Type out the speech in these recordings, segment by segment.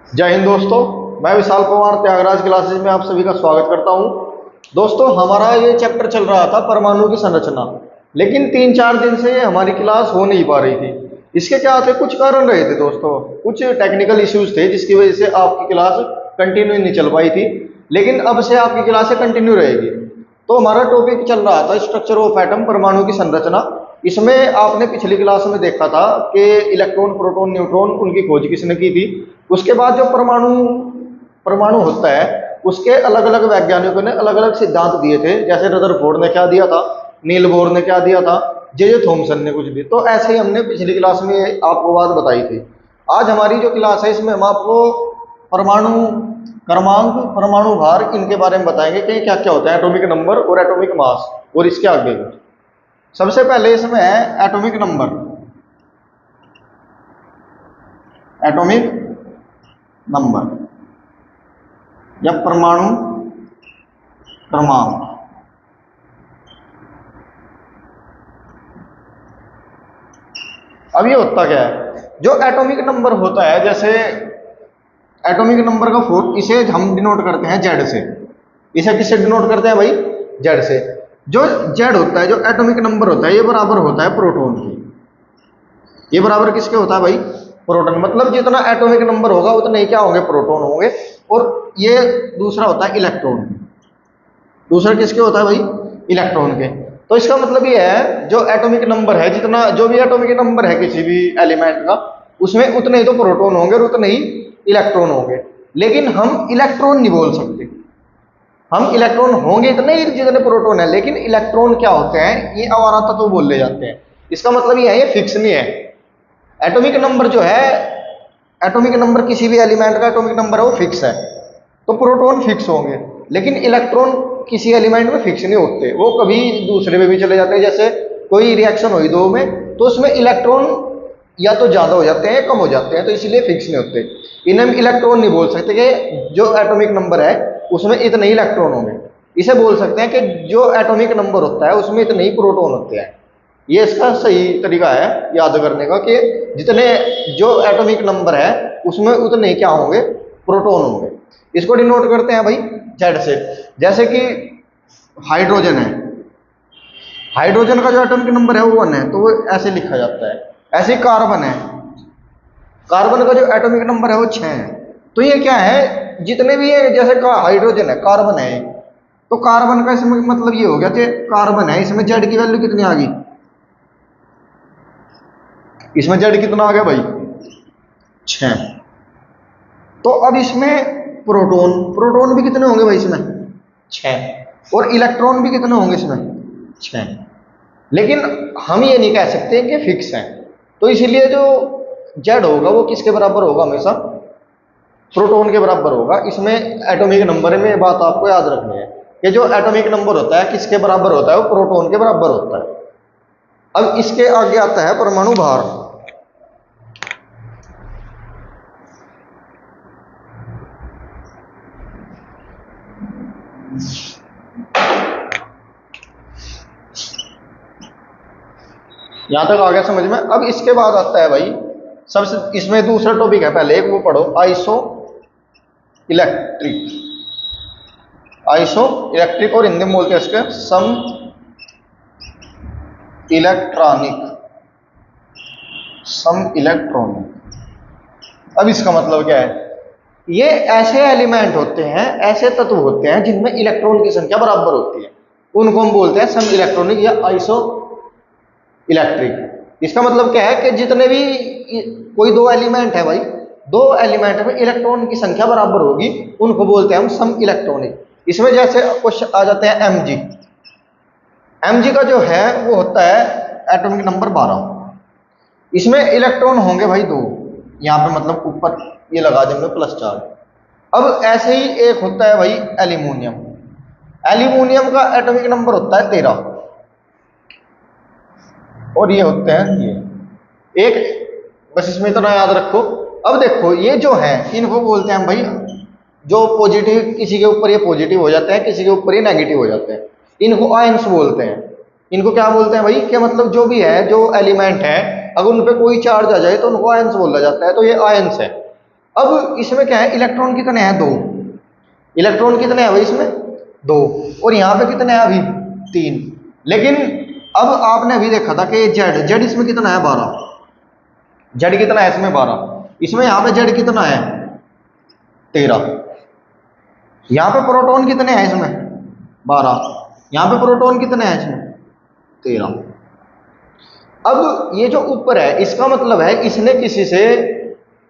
जय हिंद दोस्तों। मैं विशाल कुमार त्यागराज क्लासेज में आप सभी का स्वागत करता हूं। दोस्तों, हमारा ये चैप्टर चल रहा था परमाणु की संरचना, लेकिन 3-4 दिन से ये हमारी क्लास हो नहीं पा रही थी। इसके क्या थे, कुछ कारण रहे थे दोस्तों, कुछ टेक्निकल इश्यूज थे जिसकी वजह से आपकी क्लास कंटिन्यू नहीं चल पाई थी। लेकिन अब से आपकी क्लासें कंटिन्यू रहेगी। तो हमारा टॉपिक चल रहा था स्ट्रक्चर ऑफ एटम, परमाणु की संरचना। इसमें आपने पिछली क्लास में देखा था कि इलेक्ट्रॉन, प्रोटॉन, न्यूट्रॉन, उनकी खोज किसने की थी। उसके बाद जो परमाणु परमाणु होता है, उसके अलग अलग वैज्ञानिकों ने अलग अलग सिद्धांत दिए थे। जैसे रदरफोर्ड ने क्या दिया था, नील बोर ने क्या दिया था, जे थॉमसन ने कुछ भी। तो ऐसे ही हमने पिछली क्लास में आपको बात बताई थी। आज हमारी जो क्लास है, इसमें हम आपको परमाणु क्रमांक, परमाणु भार, इनके बारे में बताएंगे कि क्या क्या होता है, एटॉमिक नंबर और एटॉमिक मास, और इसके आगे कुछ। सबसे पहले इसमें है एटॉमिक नंबर, एटॉमिक नंबर या परमाणु क्रमांक। अब ये होता क्या है, जो एटॉमिक नंबर होता है, जैसे एटॉमिक नंबर का फोर, इसे हम डिनोट करते हैं जेड से। इसे किससे डिनोट करते हैं भाई? जेड से। जो जेड होता है, जो एटॉमिक नंबर होता है, ये बराबर होता है प्रोटॉन की। ये बराबर किसके होता है भाई? प्रोटॉन। मतलब जितना एटॉमिक नंबर होगा उतने ही क्या होंगे? प्रोटॉन होंगे। और ये दूसरा होता है इलेक्ट्रॉन। दूसरा किसके होता है भाई? इलेक्ट्रॉन के। तो इसका मतलब ये है, जो एटॉमिक नंबर है, जितना जो भी एटॉमिक नंबर है किसी भी एलिमेंट का, उसमें उतने ही तो प्रोटॉन होंगे और उतने ही इलेक्ट्रॉन होंगे। लेकिन हम इलेक्ट्रॉन नहीं बोल सकते। हम इलेक्ट्रॉन होंगे इतने ही जितने प्रोटॉन है, लेकिन इलेक्ट्रॉन क्या होते हैं, ये आवारा तत्व बोले जाते हैं। इसका मतलब ये है, ये फिक्स नहीं है। एटॉमिक नंबर जो है, एटॉमिक नंबर किसी भी एलिमेंट का एटॉमिक नंबर है, वो फिक्स है। तो प्रोटॉन फिक्स होंगे, लेकिन इलेक्ट्रॉन किसी एलिमेंट में फिक्स नहीं होते, वो कभी दूसरे में भी चले जाते हैं। जैसे कोई रिएक्शन हुई दो में, तो उसमें इलेक्ट्रॉन या तो ज्यादा हो जाते हैं या कम हो जाते हैं, तो इसलिए फिक्स नहीं होते। इन्हें हम इलेक्ट्रॉन नहीं बोल सकते कि जो एटॉमिक नंबर है उसमें इतने ही इलेक्ट्रॉन होंगे। इसे बोल सकते हैं कि जो एटॉमिक नंबर होता है उसमें इतने ही प्रोटॉन होते हैं। ये इसका सही तरीका है याद करने का, कि जितने जो एटॉमिक नंबर है उसमें उतने ही क्या होंगे? प्रोटॉन होंगे। इसको डिनोट करते हैं भाई जेड से। जैसे कि हाइड्रोजन है, हाइड्रोजन का जो एटॉमिक नंबर है वो 1 है, तो वो ऐसे लिखा जाता है। ऐसे ही कार्बन है, कार्बन का जो एटॉमिक नंबर है वो 6 है। तो ये क्या है, जितने भी है, जैसे हाइड्रोजन है, कार्बन है, तो कार्बन का इसमें मतलब ये हो गया कि कार्बन है, इसमें जेड की वैल्यू कितनी आ गई? इसमें जेड कितना आ गया भाई? 6। तो अब इसमें प्रोटॉन, प्रोटॉन भी कितने होंगे भाई इसमें? 6। और इलेक्ट्रॉन भी कितने होंगे इसमें? 6। लेकिन हम ये नहीं कह सकते कि फिक्स है। तो इसलिए जो जेड होगा वो किसके बराबर होगा? हमेशा प्रोटॉन के बराबर होगा। इसमें एटॉमिक नंबर में ये बात आपको याद रखनी है कि जो एटॉमिक नंबर होता है किसके बराबर होता है? वो प्रोटॉन के बराबर होता है। अब इसके आगे आता है परमाणु भार। यहां तक आ गया समझ में? अब इसके बाद आता है भाई सबसे, इसमें दूसरा टॉपिक है, पहले एक वो पढ़ो, आइसो इलेक्ट्रिक। आइसो इलेक्ट्रिक, और हिंदी में बोलते हैं इसके सम इलेक्ट्रॉनिक, सम इलेक्ट्रॉनिक। अब इसका मतलब क्या है? ये ऐसे एलिमेंट होते हैं, ऐसे तत्व होते हैं जिनमें इलेक्ट्रॉन की संख्या बराबर होती है, उनको हम बोलते हैं सम इलेक्ट्रॉनिक या आइसो इलेक्ट्रिक। इसका मतलब क्या है कि जितने भी कोई दो एलिमेंट है भाई, दो एलिमेंट में इलेक्ट्रॉन की संख्या बराबर होगी, उनको बोलते हैं हम सम इलेक्ट्रॉनिक। इसमें जैसे क्वेश्चन आ जाते हैं एमजी। एमजी का जो है वो होता है एटॉमिक नंबर 12। इसमें इलेक्ट्रॉन होंगे भाई 2, यहां पे मतलब ऊपर ये लगा देंगे प्लस चार्ज। अब ऐसे ही एक होता है भाई एल्यूमिनियम। एल्यूमिनियम का एटॉमिक नंबर होता है 13, और ये होते हैं ये एक। बस इसमें इतना याद रखो। अब देखो, ये जो है इनको बोलते हैं भाई, जो पॉजिटिव, किसी के ऊपर ये पॉजिटिव हो जाते हैं, किसी के ऊपर ये नेगेटिव हो जाते हैं, इनको आयंस बोलते हैं। इनको क्या बोलते हैं भाई? कि मतलब जो भी है, जो एलिमेंट है, अगर उन पे कोई चार्ज आ जाए तो उनको आयंस बोला जाता है। तो ये आयंस है। अब इसमें क्या है, इलेक्ट्रॉन कितने हैं, 2। इलेक्ट्रॉन कितने हैं भाई इसमें, 2। और यहाँ पे कितने हैं अभी, 3। लेकिन अब आपने अभी देखा था कि जेड जेड इसमें कितना है, 12। जेड कितना है इसमें, 12। इसमें यहाँ पे जेड कितना है, 13। यहाँ पे प्रोटॉन कितने हैं इसमें, 12। यहाँ पे प्रोटॉन कितने हैं इसमें, 13। अब ये जो ऊपर है इसका मतलब है इसने किसी से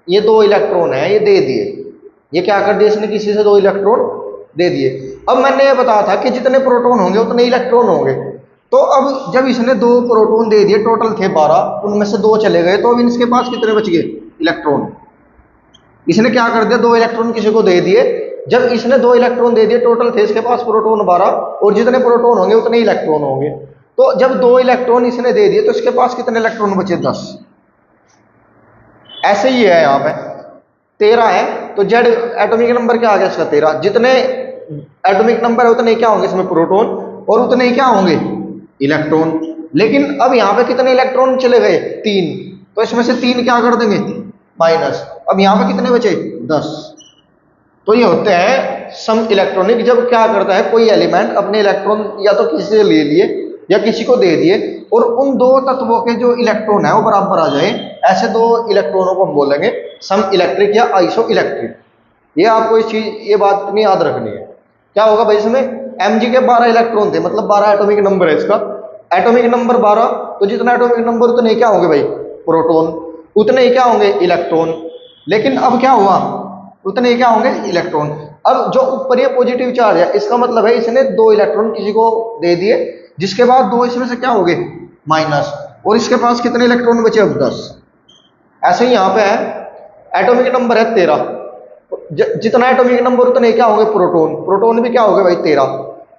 ये 2 इलेक्ट्रॉन है ये दे दिए। ये क्या कर दिया इसने, किसी से 2 इलेक्ट्रॉन दे दिए। अब मैंने ये बताया था कि जितने प्रोटॉन होंगे उतने इलेक्ट्रॉन होंगे। तो अब जब इसने 2 प्रोटॉन दे दिए, टोटल थे 12, उनमें से 2 चले गए, तो अब इसके पास कितने बच गए, इलेक्ट्रॉन। इसने क्या कर दिया, 2 इलेक्ट्रॉन किसी को दे दिए। जब इसने 2 इलेक्ट्रॉन दे दिए, टोटल थे इसके पास प्रोटॉन 12, और जितने प्रोटॉन होंगे उतने इलेक्ट्रॉन होंगे। तो जब 2 इलेक्ट्रॉन इसने दे दिए तो इसके पास कितने इलेक्ट्रॉन बचे, 10। ऐसे ही है यहाँ पे 13 है, तो जेड एटॉमिक नंबर क्या आ गया इसका, 13। जितने एटॉमिक नंबर है उतने क्या होंगे इसमें, प्रोटॉन, और उतने ही क्या होंगे, इलेक्ट्रॉन। लेकिन अब यहाँ पे कितने इलेक्ट्रॉन चले गए, 3। तो इसमें से 3 क्या कर देंगे, माइनस। अब यहाँ पे कितने बचे, 10। तो ये होते हैं सम इलेक्ट्रॉनिक। जब क्या करता है कोई एलिमेंट अपने इलेक्ट्रॉन या तो किसी से ले लिए या किसी को दे दिए, और उन 2 तत्वों के जो इलेक्ट्रॉन है वो बराबर आ जाए, ऐसे 2 इलेक्ट्रॉनों को हम बोलेंगे सम इलेक्ट्रिक या आइसो इलेक्ट्रिक। ये आपको इस चीज, ये बात नहीं याद रखनी है। क्या होगा भाई, इसमें mg के 12 इलेक्ट्रॉन थे, मतलब 12 एटॉमिक नंबर है इसका। एटॉमिक नंबर 12, तो जितना एटॉमिक नंबर उतने क्या होंगे भाई, प्रोटॉन, उतने ही क्या होंगे, इलेक्ट्रॉन। लेकिन अब क्या हुआ, उतने ही क्या होंगे, इलेक्ट्रॉन। अब जो ऊपर ये पॉजिटिव चार्ज है, इसका मतलब है इसने 2 इलेक्ट्रॉन किसी को दे दिए, जिसके बाद 2 इसमें से क्या हो गए, माइनस, और इसके पास कितने इलेक्ट्रॉन बचे, अब 10। ऐसे ही यहाँ पे है एटॉमिक नंबर है 13, जितना एटॉमिक नंबर उतने क्या होंगे, प्रोटॉन, प्रोटॉन भी क्या होंगे भाई, 13।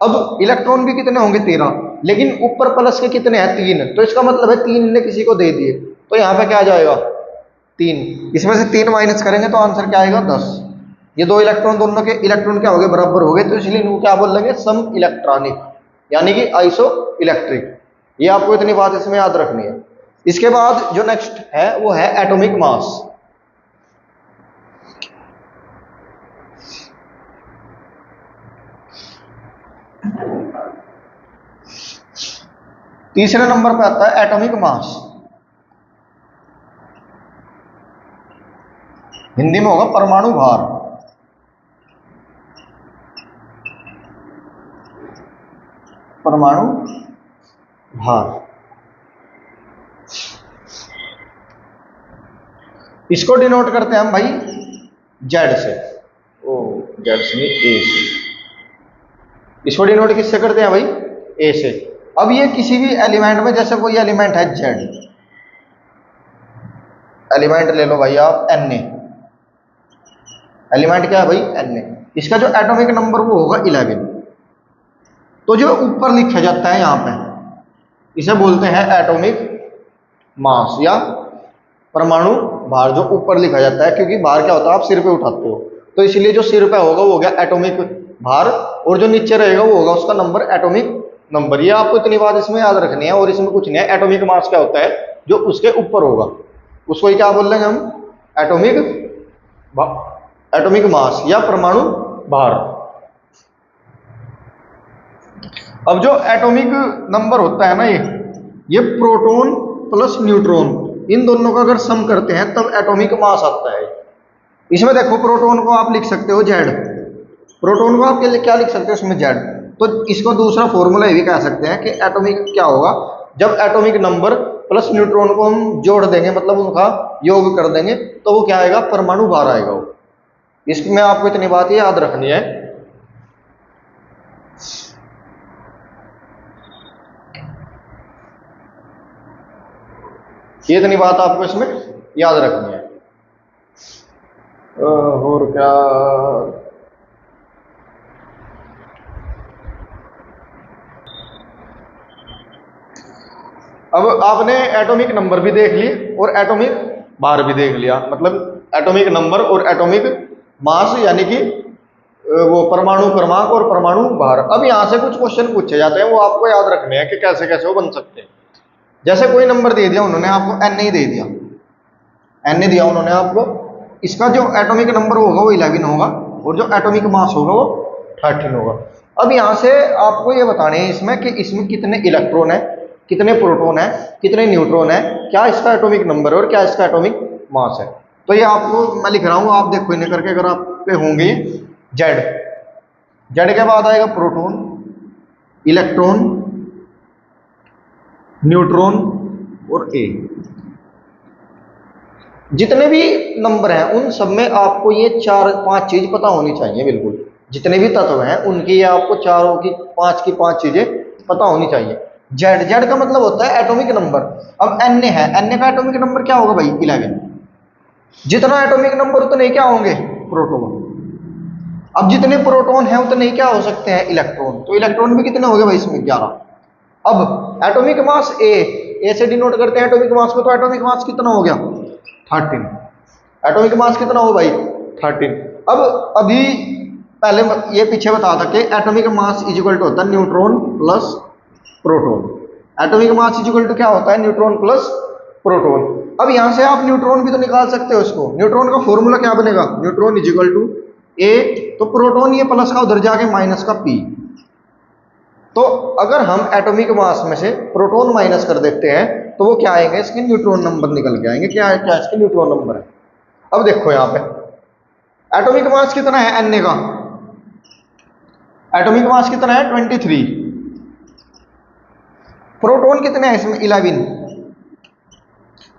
अब इलेक्ट्रॉन भी कितने होंगे, 13। लेकिन ऊपर प्लस के कितने हैं, 3। तो इसका मतलब है 3 ने किसी को दे दिए, तो यहाँ पे क्या आ जाएगा, 3। इसमें से 3 माइनस करेंगे तो आंसर क्या आएगा, 10। ये 2 इलेक्ट्रॉन, दोनों के इलेक्ट्रॉन क्या हो गए, बराबर हो गए, तो इसलिए इनको क्या बोल लेंगे, सम इलेक्ट्रॉनिक, यानी कि आइसो इलेक्ट्रिक। ये आपको इतनी बात इसमें याद रखनी है। इसके बाद जो नेक्स्ट है वो है एटॉमिक मास। तीसरे नंबर पे आता है एटॉमिक मास। हिंदी में होगा परमाणु भार। परमाणु भार, इसको डिनोट करते हैं हम भाई जेड से। ओ जेड से नहीं, ए से। इसको डिनोट किससे करते हैं भाई, ए से। अब ये किसी भी एलिमेंट में, जैसे कोई एलिमेंट है जेड, एलिमेंट ले लो भाई आप Na। एलिमेंट क्या है भाई, Na। इसका जो एटॉमिक नंबर वो होगा 11। तो जो ऊपर लिखा जाता है यहाँ पे, इसे बोलते हैं एटॉमिक मास या परमाणु भार। जो ऊपर लिखा जाता है, क्योंकि भार क्या होता है, आप सिर पे उठाते हो, तो इसलिए जो सिर पे होगा वो हो गया एटॉमिक भार, और जो नीचे रहेगा वो होगा उसका नंबर, एटॉमिक नंबर। ये आपको इतनी बात इसमें याद रखनी है, और इसमें कुछ नहीं है। एटॉमिक मास क्या होता है, जो उसके ऊपर होगा उसको ही क्या बोल रहे हैं हम, एटॉमिक मास या परमाणु भार। अब जो एटॉमिक नंबर होता है ना, ये प्रोटॉन प्लस न्यूट्रॉन, इन दोनों का अगर सम करते हैं तब एटॉमिक मास आता है। इसमें देखो प्रोटॉन को आप लिख सकते हो जेड, प्रोटॉन को आप क्या लिख सकते हो इसमें, जेड। तो इसको दूसरा फॉर्मूला ये भी कह सकते हैं कि एटॉमिक क्या होगा, जब एटॉमिक नंबर प्लस न्यूट्रॉन को हम जोड़ देंगे, मतलब उनका योग कर देंगे, तो वो क्या आएगा, परमाणु भार आएगा वो। इसमें आपको इतनी बात याद रखनी है। ये इतनी बात आपको इसमें याद रखनी है। और क्या, अब आपने एटॉमिक नंबर भी देख लिए और एटॉमिक भार भी देख लिया, मतलब एटॉमिक नंबर और एटॉमिक मास, यानी कि वो परमाणु क्रमांक और परमाणु भार। अब यहां से कुछ क्वेश्चन पूछे जाते हैं, वो आपको याद रखने हैं कि कैसे कैसे वो बन सकते हैं। जैसे कोई नंबर दे दिया उन्होंने आपको, Na दे दिया, Na दिया उन्होंने आपको, इसका जो एटॉमिक नंबर होगा वो 11 होगा और जो एटॉमिक मास होगा वो 13 होगा। अब यहाँ से आपको ये बताने हैं इसमें कि इसमें कितने इलेक्ट्रॉन है, कितने प्रोटॉन है, कितने न्यूट्रॉन है, क्या इसका एटॉमिक नंबर है और क्या इसका एटॉमिक मास है। तो ये आपको मैं लिख रहा हूँ, आप देखो इन्हें करके, अगर आप पे होंगे जेड, जेड के बाद आएगा प्रोटॉन, इलेक्ट्रॉन, न्यूट्रॉन और ए। जितने भी नंबर हैं उन सब में आपको ये 4-5 चीज पता होनी चाहिए बिल्कुल। जितने भी तत्व हैं उनकी ये आपको चारों की 5 चीजें पता होनी चाहिए। जेड, जेड का मतलब होता है एटॉमिक नंबर। अब एन है, एन का एटॉमिक नंबर क्या होगा भाई? 11। जितना एटॉमिक नंबर उतने क्या होंगे? प्रोटॉन। अब जितने प्रोटॉन हैं उतने ही क्या हो सकते हैं? इलेक्ट्रॉन। तो इलेक्ट्रॉन भी कितने हो गए भाई इसमें? 11। अब एटॉमिक मास ए से डिनोट करते हैं एटॉमिक मास को, तो एटॉमिक मास कितना हो गया? 13। एटॉमिक मास कितना हो भाई? 13। अब अभी पहले ये पीछे बता था कि atomic mass is equal to होता है neutron plus proton. Atomic mass is equal to क्या होता है? Neutron plus proton. अब यहां से आप न्यूट्रॉन भी तो निकाल सकते हो इसको। न्यूट्रॉन का फॉर्मूला क्या बनेगा? न्यूट्रॉन इज इक्वल टू ए, तो प्रोटॉन ये प्लस का उधर जाके माइनस का पी। तो अगर हम एटॉमिक मास में से प्रोटॉन माइनस कर देते हैं तो वो क्या आएंगे? इसके न्यूट्रॉन नंबर निकल के आएंगे। क्या है? क्या इसके न्यूट्रॉन नंबर है? अब देखो यहां पे एटॉमिक मास कितना है एन का? एटॉमिक मास कितना है? 23। प्रोटॉन कितने हैं इसमें? 11।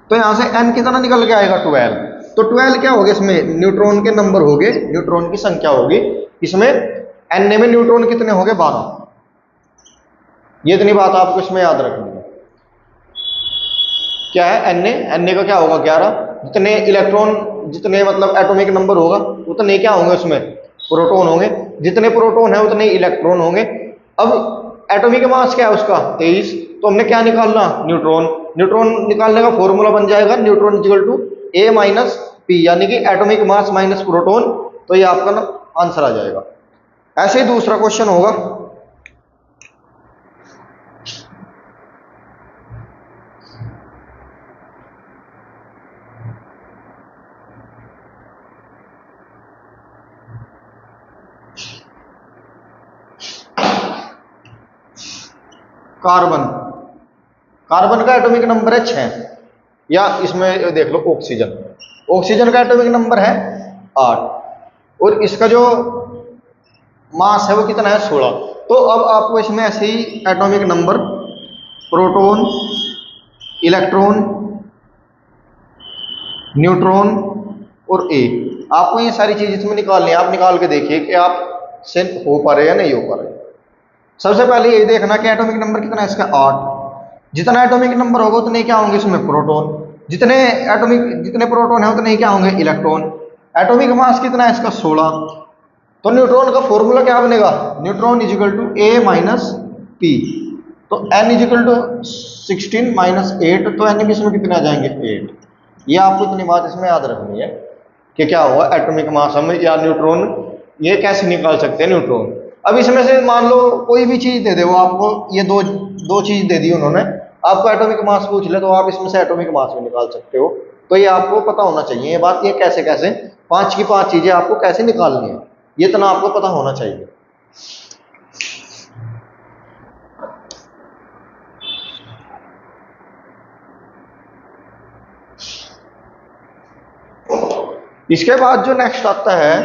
तो यहां से एन कितना निकल के आएगा? 12। तो 12 क्या होगा इसमें? न्यूट्रॉन के नंबर हो गए, न्यूट्रॉन की संख्या होगी इसमें। एन में न्यूट्रॉन कितने हो गए? 12। ये इतनी बात आपको इसमें याद रखनी है। क्या है? एन का क्या होगा? 11। जितने इलेक्ट्रॉन, जितने मतलब एटॉमिक नंबर होगा उतने क्या होंगे उसमें? प्रोटॉन होंगे। जितने प्रोटॉन है उतने इलेक्ट्रॉन होंगे। अब एटॉमिक मास क्या है उसका? 23। तो हमने क्या निकालना? न्यूट्रॉन। न्यूट्रॉन निकालने का फॉर्मूला बन जाएगा neutron equal to A minus P, यानी कि एटॉमिक मास माइनस प्रोटॉन। तो ये आपका ना आंसर आ जाएगा। ऐसे ही दूसरा क्वेश्चन होगा। कार्बन, कार्बन का एटॉमिक नंबर है 6। या इसमें देख लो ऑक्सीजन, ऑक्सीजन का एटॉमिक नंबर है 8 और इसका जो मास है वो कितना है? 16। तो अब आपको इसमें ऐसे ही atomic number, proton, electron, neutron और ए, आपको ये सारी चीज इसमें निकालनी है। आप निकाल के देखिए कि आप से हो पा रहे या नहीं हो पा रहे। सबसे पहले ये देखना कि एटॉमिक नंबर कितना है इसका? 8। जितना एटॉमिक नंबर होगा उतने क्या होंगे इसमें? प्रोटॉन। जितने प्रोटॉन है उतने ही क्या होंगे? इलेक्ट्रॉन। एटॉमिक मास कितना है इसका? 16। तो न्यूट्रॉन का फॉर्मूला क्या बनेगा? Neutron is equal to A minus P. तो N is equal to 16 minus 8, तो एन भी इसमें कितने आ जाएंगे? 8। ये आपको इतनी बात इसमें याद रखनी है कि क्या हुआ एटॉमिक मास हम या न्यूट्रॉन ये कैसे निकाल सकते हैं न्यूट्रॉन। अब इसमें से मान लो कोई भी चीज दे दे, वो आपको ये दो चीज दे दी उन्होंने, आपको एटॉमिक मास पूछ ले, तो आप इसमें से एटॉमिक मास भी निकाल सकते हो। तो ये आपको पता होना चाहिए ये बात, ये कैसे कैसे 5 की 5 चीजें आपको कैसे निकालनी है, ये इतना आपको पता होना चाहिए। इसके बाद जो नेक्स्ट आता है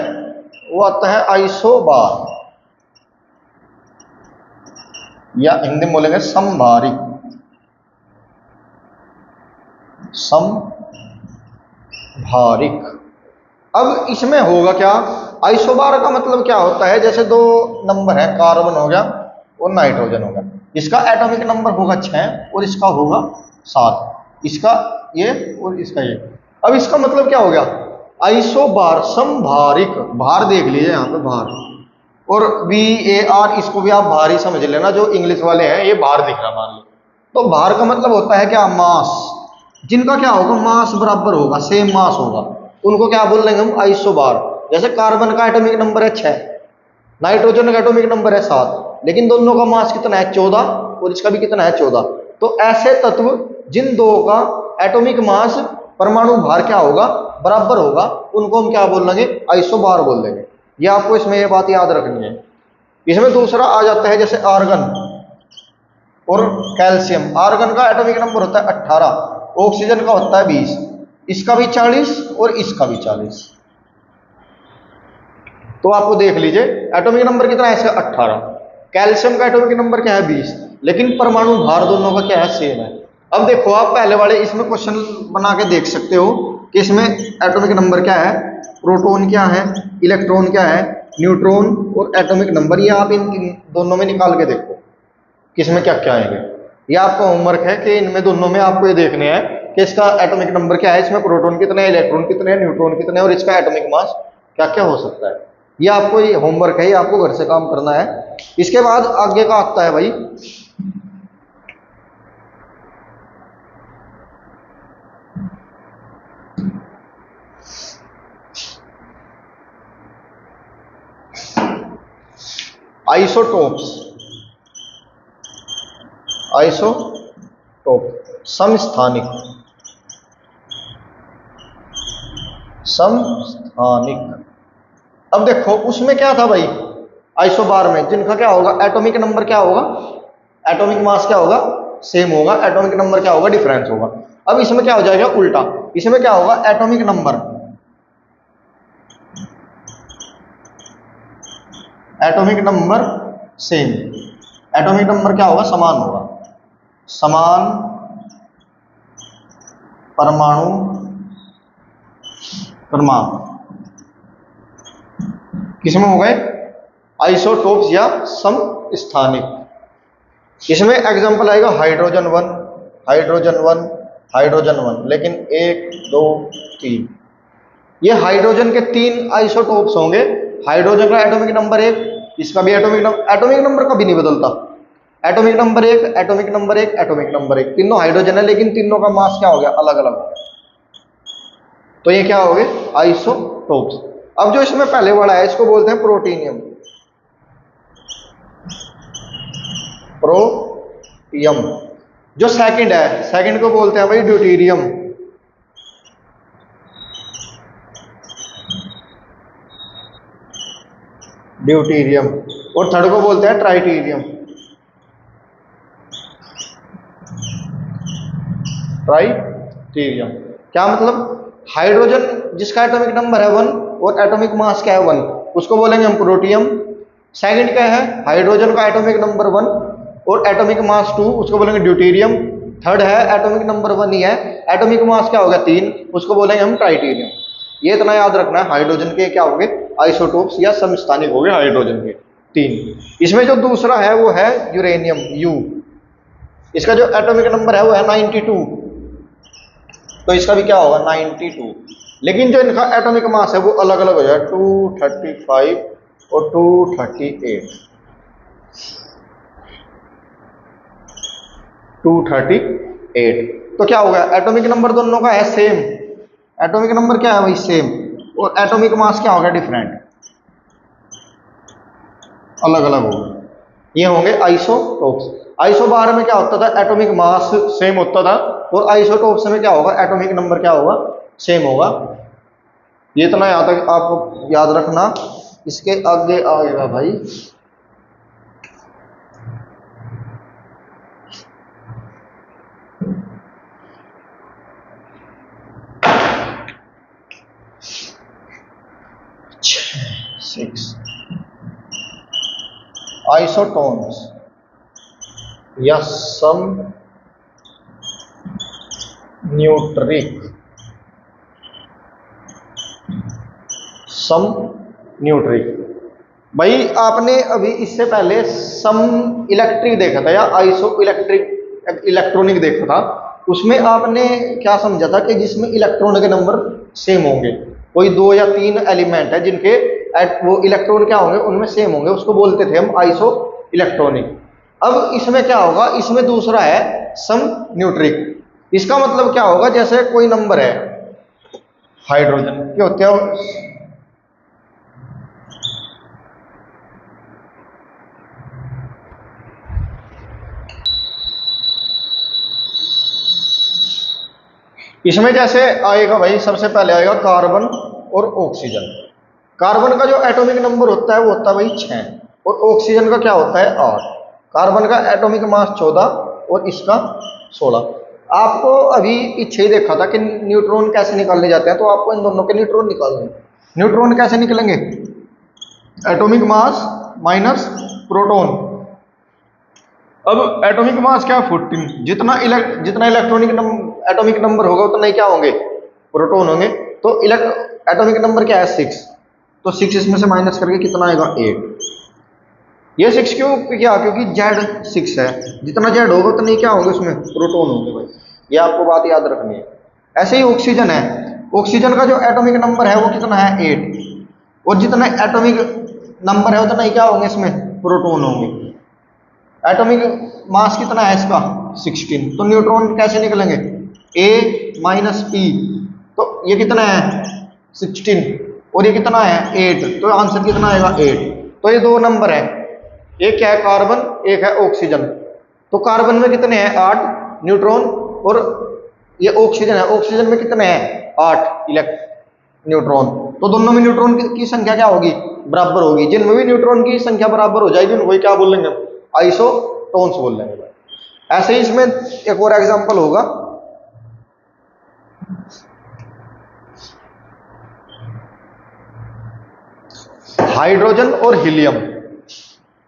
वो आता है आइसोबार, या हिंदी में बोलेंगे समभारिक। समभारिक। अब इसमें होगा क्या? आइसोबार का मतलब क्या होता है? जैसे दो नंबर है, कार्बन हो गया और नाइट्रोजन हो गया, इसका एटॉमिक नंबर होगा 6 और इसका होगा 7, इसका ये और इसका ये। अब इसका मतलब क्या हो गया? आइसोबार, समभारिक। भार देख लीजिए यहाँ पे, भार और VAR, इसको भी आप भार ही समझ लेना, जो इंग्लिश वाले हैं ये भार दिख रहा मान लो। तो भार का मतलब होता है क्या? मास। जिनका क्या होगा? मास बराबर होगा, सेम मास होगा, उनको क्या बोल लेंगे हम? आइसोबार। जैसे कार्बन का एटॉमिक नंबर है 6, नाइट्रोजन का एटॉमिक नंबर है 7, लेकिन दोनों का मास कितना है? 14 और इसका भी कितना है? 14। तो ऐसे तत्व जिन दो का एटॉमिक मास परमाणु भार क्या होगा, बराबर होगा, उनको हम क्या बोल देंगे, आइसोबार बोल देंगे। ये आपको इसमें ये बात याद रखनी है। इसमें दूसरा आ जाता है जैसे आर्गन और कैल्शियम। आर्गन का एटॉमिक नंबर होता है 18, ऑक्सीजन का होता है 20, इसका भी 40 और इसका भी 40। तो आपको देख लीजिए एटॉमिक नंबर कितना है इसका 18, कैल्शियम का एटॉमिक नंबर क्या है 20, लेकिन परमाणु भार दोनों का क्या है, सेम है। अब देखो आप पहले वाले इसमें क्वेश्चन बना के देख सकते हो कि इसमें एटॉमिक नंबर क्या है, प्रोटॉन क्या है, इलेक्ट्रॉन क्या है, न्यूट्रॉन और एटॉमिक नंबर, ये आप इन दोनों में निकाल के देखो किसमें क्या क्या आएंगे। ये आपका होमवर्क है कि इनमें दोनों में आपको ये देखने हैं कि इसका एटॉमिक नंबर क्या है, इसमें प्रोटॉन कितने हैं, इलेक्ट्रॉन कितने हैं, न्यूट्रॉन कितने हैं और इसका एटॉमिक मास क्या क्या हो सकता है। ये आपको ये होमवर्क है, ये आपको घर से काम करना है। इसके बाद आगे का आता है भाई आइसोटोप्स। आइसोटोप समस्थानिक, समस्थानिक। अब देखो उसमें क्या था भाई, आइसोबार में जिनका क्या होगा, एटॉमिक नंबर क्या होगा, एटॉमिक मास क्या होगा, सेम होगा, एटॉमिक नंबर क्या होगा, डिफरेंस होगा। अब इसमें क्या हो जाएगा उल्टा, इसमें क्या होगा, atomic number, atomic number same, atomic number क्या होगा, समान होगा, समान परमाणु क्रमांक किसमें हो गए, आइसोटोप्स या समस्थानिक। इसमें एग्जांपल आएगा हाइड्रोजन 1, हाइड्रोजन 1, हाइड्रोजन 1, लेकिन 1 2 3, ये हाइड्रोजन के 3 आइसोटोप्स होंगे। हाइड्रोजन का एटॉमिक नंबर 1, इसका भी एटॉमिक नंबर कभी नहीं बदलता, atomic number 1, atomic number 1, atomic number 1, तीनों हाइड्रोजन है लेकिन तीनों का मास क्या हो गया, अलग अलग हो गया। तो ये क्या हो गए, आइसोटोप्स। अब जो इसमें पहले वाला है इसको बोलते हैं प्रोटीनियम, प्रोटियम। जो सेकंड है, सेकंड को बोलते हैं भाई ड्यूटीरियम, ड्यूटीरियम। और थर्ड को बोलते हैं ट्राइटीरियम, ट्राइटीरियम। क्या मतलब, हाइड्रोजन जिसका एटॉमिक नंबर है 1 और एटॉमिक मास क्या है 1, उसको बोलेंगे हम प्रोटियम। सेकंड क्या है, हाइड्रोजन का एटॉमिक नंबर 1 और एटॉमिक मास 2, उसको बोलेंगे ड्यूटीरियम। थर्ड है एटॉमिक नंबर 1 ही है, एटॉमिक मास क्या होगा 3, उसको बोलेंगे हम ट्राइटीरियम। ये इतना याद रखना है, हाइड्रोजन के क्या होंगे, आइसोटोप्स या समस्थानिक हो गए हाइड्रोजन के 3। इसमें जो दूसरा है वो है यूरेनियम, यू, इसका जो एटॉमिक नंबर है वो है 92, तो इसका भी क्या होगा 92। लेकिन जो इनका एटॉमिक मास है वो अलग अलग हो जाएगा, 235 और 238, 238। तो क्या होगा, एटॉमिक नंबर दोनों का है सेम, एटॉमिक नंबर क्या है भाई सेम, और एटॉमिक मास क्या होगा डिफरेंट, अलग अलग होगा। ये होंगे आइसोटोप्स। आइसोबार में क्या होता था, एटॉमिक मास सेम होता था, और आइसोटोप्स में क्या होगा, एटॉमिक नंबर क्या होगा, सेम होगा। ये इतना याद आपको याद रखना। इसके आगे आएगा भाई सिक्स, आइसोटोन्स या सम न्यूट्रिक, सम न्यूट्रिक। भाई आपने अभी इससे पहले सम इलेक्ट्रिक देखा था या आइसो इलेक्ट्रिक इलेक्ट्रॉनिक देखा था, उसमें आपने क्या समझा था कि जिसमें इलेक्ट्रॉन के नंबर सेम होंगे, कोई 2 या 3 एलिमेंट है जिनके वो इलेक्ट्रॉन क्या होंगे उनमें सेम होंगे, उसको बोलते थे हम आइसो इलेक्ट्रॉनिक। अब इसमें क्या होगा, इसमें दूसरा है सम न्यूट्रिक। इसका मतलब क्या होगा, जैसे कोई नंबर है, हाइड्रोजन के होते हैं, इसमें जैसे आएगा भाई, सबसे पहले आएगा कार्बन और ऑक्सीजन। कार्बन का जो एटॉमिक नंबर होता है वो होता है भाई 6, और ऑक्सीजन का क्या होता है 8। कार्बन का एटॉमिक मास 14 और इसका 16। आपको अभी पीछे ही देखा था कि न्यूट्रॉन कैसे निकाले जाते हैं, तो आपको इन दोनों के न्यूट्रॉन निकालने हैं। न्यूट्रॉन कैसे निकलेंगे? Atomic mass minus proton. अब एटॉमिक मास क्या है 14, जितना इलेक्ट्रॉनिक एटॉमिक नंबर होगा उतना ही क्या होंगे, प्रोटॉन होंगे। तो एटॉमिक नंबर क्या है 6, तो 6 इसमें से माइनस करके कितना आएगा 8। ये 6 क्यों क्या, क्योंकि जेड 6 है, जितना जेड होगा उतना ही क्या होंगे उसमें, प्रोटॉन होंगे भाई। ये आपको बात याद रखनी है। ऐसे ही ऑक्सीजन है, ऑक्सीजन का जो एटॉमिक नंबर है वो कितना है 8, और जितना एटॉमिक नंबर है उतना ही क्या होंगे इसमें, प्रोटॉन होंगे। एटॉमिक मास कितना है इसका 16, तो न्यूट्रॉन कैसे निकलेंगे, A माइनस पी, तो ये कितना है 16 और ये कितना है 8, तो आंसर कितना आएगा 8। तो ये दो नंबर है, एक क्या है कार्बन, एक है ऑक्सीजन। तो कार्बन में कितने हैं 8 न्यूट्रॉन, और ये ऑक्सीजन है, ऑक्सीजन में कितने हैं 8 न्यूट्रॉन। तो दोनों में न्यूट्रॉन की संख्या क्या होगी, बराबर होगी। जिनमें भी न्यूट्रॉन की संख्या बराबर हो जाएगी उनको क्या बोल लेंगे, आइसोटोन्स बोल लेंगे। ऐसे ही इसमें एक और एग्जांपल होगा, हाइड्रोजन और हीलियम।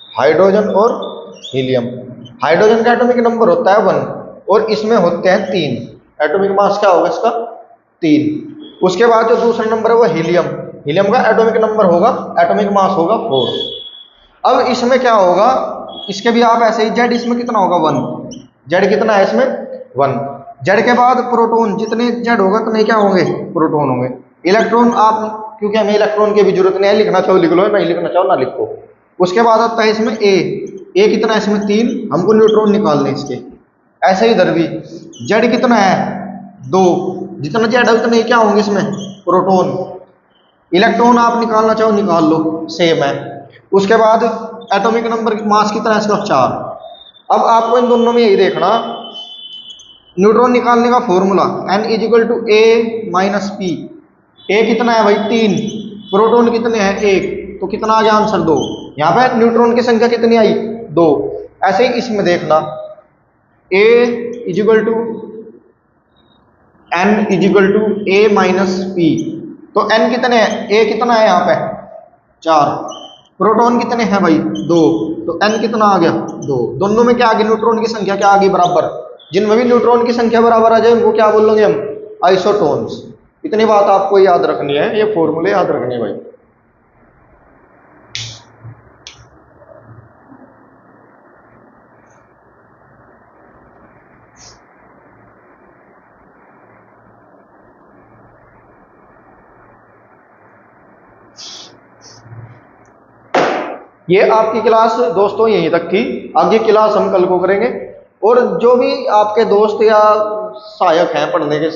हाइड्रोजन और हीलियम, हाइड्रोजन का एटॉमिक नंबर होता है 1 और इसमें होते हैं 3। एटॉमिक मास क्या होगा इसका 3। उसके बाद जो दूसरा नंबर है वो हीलियम, हीलियम का एटॉमिक नंबर होगा, एटॉमिक मास होगा 4। अब इसमें क्या होगा, इसके भी आप ऐसे ही, जेड इसमें कितना होगा 1, जेड कितना है इसमें 1। जेड के बाद प्रोटॉन, जितने जेड होगा उतने क्या होंगे, प्रोटॉन होंगे। इलेक्ट्रॉन आप, क्योंकि हमें इलेक्ट्रॉन की भी जरूरत नहीं है, लिखना चाहो लिख लो, नहीं लिखना चाहो ना लिखो। उसके बाद आता है इसमें ए कितना है इसमें 3, हमको न्यूट्रॉन निकालने इसके। ऐसे ही इधर भी जेड कितना है 2, जितना जेड है उतने ही क्या होंगे इसमें, प्रोटॉन। इलेक्ट्रॉन आप निकालना चाहो निकाल लो, सेम है। उसके बाद एटॉमिक नंबर मास कितना है इसका 4। अब आपको इन दोनों में यही देखना, न्यूट्रॉन निकालने का formula n = a minus P. A कितना है भाई 3, प्रोटॉन कितने हैं 1, तो कितना आ गया आंसर 2। यहाँ पे न्यूट्रॉन की संख्या कितनी आई 2। ऐसे ही इसमें देखना a = n = a minus P, तो n कितने हैं, a कितना है यहाँ पे 4, प्रोटॉन कितने हैं भाई 2, तो n कितना आ गया 2। दोनों में क्या आ गया, न्यूट्रॉन की संख्या क्या आ गई बराबर। जिनमें भी न्यूट्रॉन की संख्या बराबर आ जाए उनको क्या बोलेंगे हम, आइसोटोन्स। इतनी बात आपको याद रखनी है, ये फॉर्मूले याद रखने हैं भाई। ये आपकी क्लास दोस्तों यहीं तक थी, आगे क्लास हम कल को करेंगे। और जो भी आपके दोस्त या सहायक हैं पढ़ने के